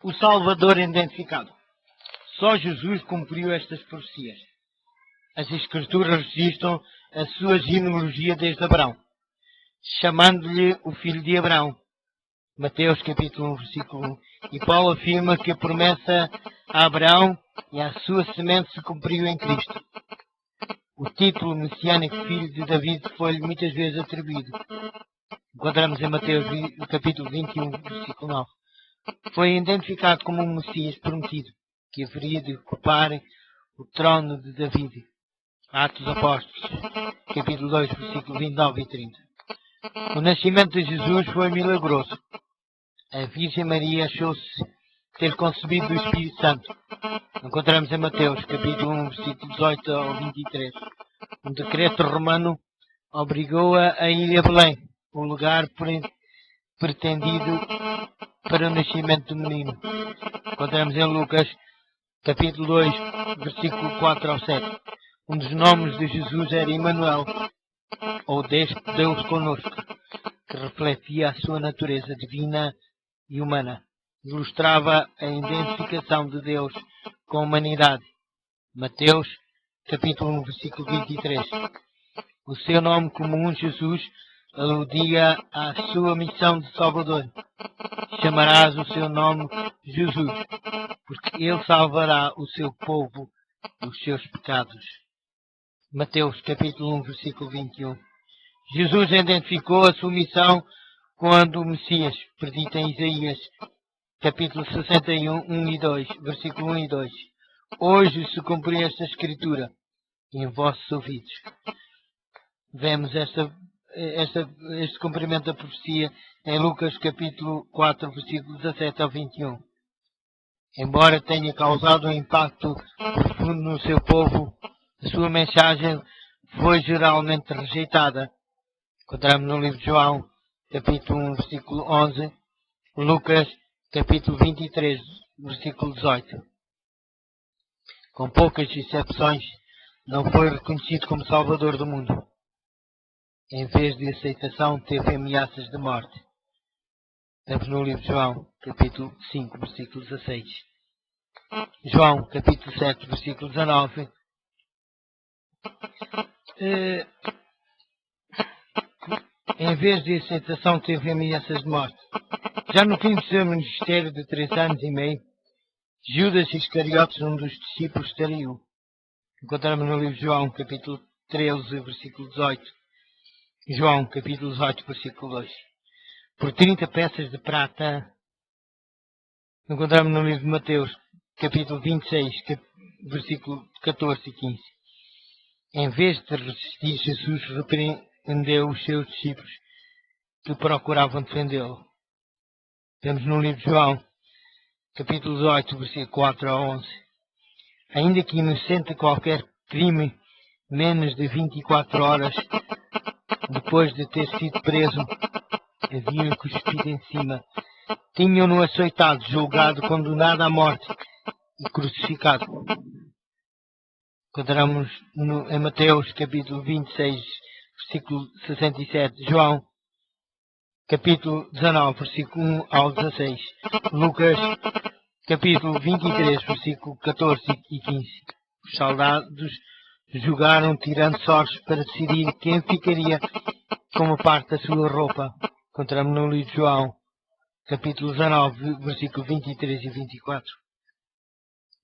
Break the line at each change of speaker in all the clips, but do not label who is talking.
O Salvador identificado. Só Jesus cumpriu estas profecias. As Escrituras registram a sua genealogia desde Abraão, chamando-lhe o filho de Abraão. Mateus capítulo 1, versículo 1. E Paulo afirma que a promessa a Abraão e à sua semente se cumpriu em Cristo. O título messiânico filho de David foi-lhe muitas vezes atribuído. Encontramos em Mateus capítulo 21, versículo 9. Foi identificado como um Messias prometido, que haveria de ocupar o trono de David. Atos Apóstolos, capítulo 2, versículo 29 e 30. O nascimento de Jesus foi milagroso. A Virgem Maria achou-se ter concebido o Espírito Santo. Encontramos em Mateus, capítulo 1, versículo 18 ao 23. Um decreto romano obrigou-a a ir a Belém, o lugar pretendido para o nascimento do menino. Encontramos em Lucas, capítulo 2, versículo 4 ao 7. Um dos nomes de Jesus era Emmanuel, ou Deus conosco, que refletia a sua natureza divina e humana. Ilustrava a identificação de Deus com a humanidade. Mateus, capítulo 1, versículo 23. O seu nome comum, Jesus, aludia à sua missão de Salvador. Chamarás o seu nome Jesus, porque ele salvará o seu povo dos seus pecados. Mateus, capítulo 1, versículo 21. Jesus identificou a sua missão quando o Messias, predito em Isaías, capítulo 61, 1 e 2, versículo 1 e 2. Hoje se cumpriu esta escritura em vossos ouvidos. Vemos este cumprimento da profecia em Lucas capítulo 4, versículo 17 ao 21. Embora tenha causado um impacto profundo no seu povo, a sua mensagem foi geralmente rejeitada. Encontramos no livro de João, capítulo 1, versículo 11, Lucas, capítulo 23, versículo 18. Com poucas exceções, não foi reconhecido como Salvador do mundo. Em vez de aceitação, teve ameaças de morte. Estamos no livro de João, capítulo 5, versículo 16. João, capítulo 7, versículo 19. Em vez de aceitação, teve ameaças de morte. Já no fim do seu ministério de 3 anos e meio, Judas Iscariotes, um dos discípulos, traiu. Encontramos no livro de João, capítulo 13, versículo 18. João, capítulo 18, versículo 2. Por 30 peças de prata. Encontramos no livro de Mateus, capítulo 26, versículo 14 e 15. Em vez de resistir, Jesus repreendeu os seus discípulos que procuravam defendê-lo. Temos no livro de João, capítulo 18, versículo 4 a 11. Ainda que inocente de qualquer crime, menos de 24 horas depois de ter sido preso, haviam-lhe cuspido em cima. Tinham-no açoitado, julgado, condenado à morte e crucificado. Encontramos em Mateus, capítulo 26, versículo 67. João, capítulo 19, versículo 1 ao 16. Lucas, capítulo 23, versículo 14 e 15. Os soldados julgaram tirando sortes para decidir quem ficaria com uma parte da sua roupa. Encontramos no livro de João, capítulo 19, versículo 23 e 24.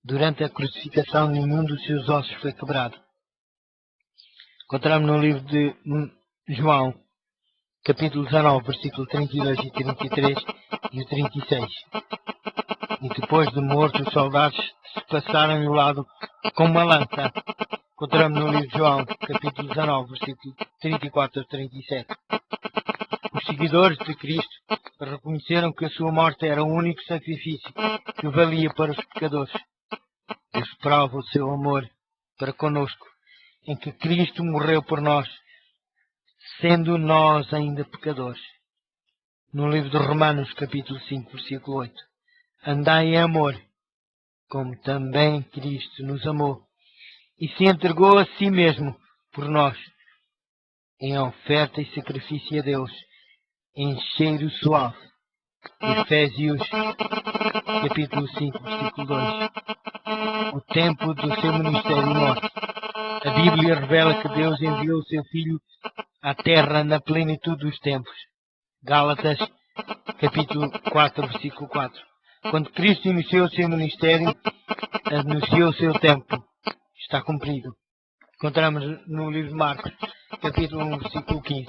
Durante a crucificação, nenhum dos seus ossos foi quebrado. Encontramos no livro de João, capítulo 19, versículo 32 e 33 e o 36. E depois de morto, os soldados se passaram ao lado com uma lança. Encontramos no livro de João, capítulo 19, versículo 34 a 37. Os seguidores de Cristo reconheceram que a sua morte era o único sacrifício que valia para os pecadores. Deus prova o seu amor para conosco, em que Cristo morreu por nós, sendo nós ainda pecadores. No livro de Romanos, capítulo 5, versículo 8. Andai em amor, como também Cristo nos amou, e se entregou a si mesmo por nós, em oferta e sacrifício a Deus, em cheiro suave, Efésios, capítulo 5, versículo 2. O tempo do seu ministério morre. A Bíblia revela que Deus enviou o seu Filho à Terra na plenitude dos tempos. Gálatas, capítulo 4, versículo 4. Quando Cristo iniciou o seu ministério, anunciou o seu tempo. Está cumprido. Encontramos no livro de Marcos, capítulo 1, versículo 15.